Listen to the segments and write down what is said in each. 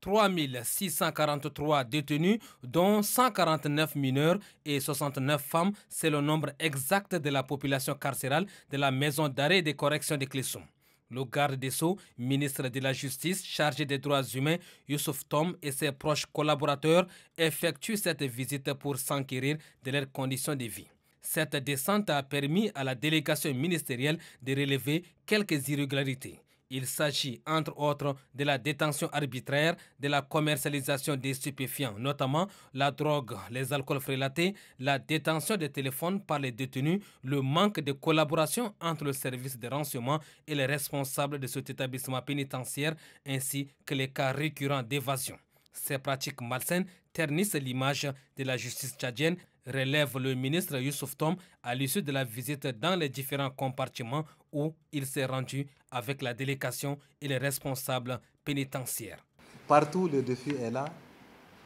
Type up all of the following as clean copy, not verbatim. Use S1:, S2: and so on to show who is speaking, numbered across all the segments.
S1: 3 643 détenus, dont 149 mineurs et 69 femmes. C'est le nombre exact de la population carcérale de la maison d'arrêt et de correction de Klessoum. Le garde des Sceaux, ministre de la Justice, chargé des droits humains, Youssouf Tom et ses proches collaborateurs effectuent cette visite pour s'enquérir de leurs conditions de vie. Cette descente a permis à la délégation ministérielle de relever quelques irrégularités. Il s'agit, entre autres, de la détention arbitraire, de la commercialisation des stupéfiants, notamment la drogue, les alcools frélatés, la détention des téléphones par les détenus, le manque de collaboration entre le service de renseignement et les responsables de cet établissement pénitentiaire, ainsi que les cas récurrents d'évasion. Ces pratiques malsaines ternissent l'image de la justice tchadienne, relève le ministre Youssouf Tom à l'issue de la visite dans les différents compartiments où il s'est rendu avec la délégation et les responsables pénitentiaires.
S2: Partout, le défi est là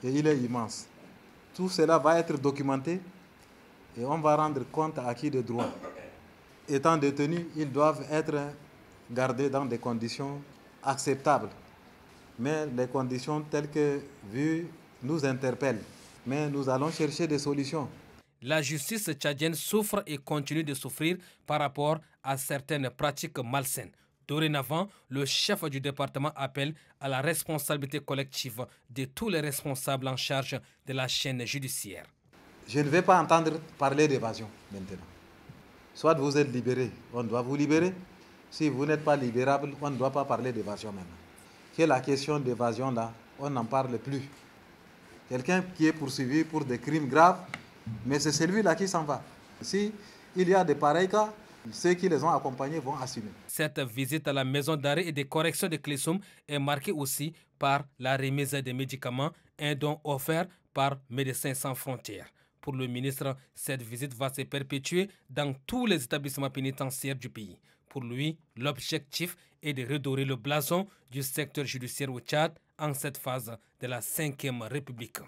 S2: et il est immense. Tout cela va être documenté et on va rendre compte à qui de droit. Étant détenus, ils doivent être gardés dans des conditions acceptables. Mais les conditions telles que vues nous interpellent. Mais nous allons chercher des solutions.
S1: La justice tchadienne souffre et continue de souffrir par rapport à certaines pratiques malsaines. Dorénavant, le chef du département appelle à la responsabilité collective de tous les responsables en charge de la chaîne judiciaire.
S2: Je ne vais pas entendre parler d'évasion maintenant. Soit vous êtes libéré, on doit vous libérer. Si vous n'êtes pas libérable, on ne doit pas parler d'évasion maintenant. Que la question d'évasion là, on n'en parle plus. Quelqu'un qui est poursuivi pour des crimes graves, mais c'est celui-là qui s'en va. Si il y a de pareils cas, ceux qui les ont accompagnés vont assumer.
S1: Cette visite à la maison d'arrêt et de correction de Klessoum est marquée aussi par la remise des médicaments, un don offert par Médecins sans frontières. Pour le ministre, cette visite va se perpétuer dans tous les établissements pénitentiaires du pays. Pour lui, l'objectif est de redorer le blason du secteur judiciaire au Tchad en cette phase de la 5e République.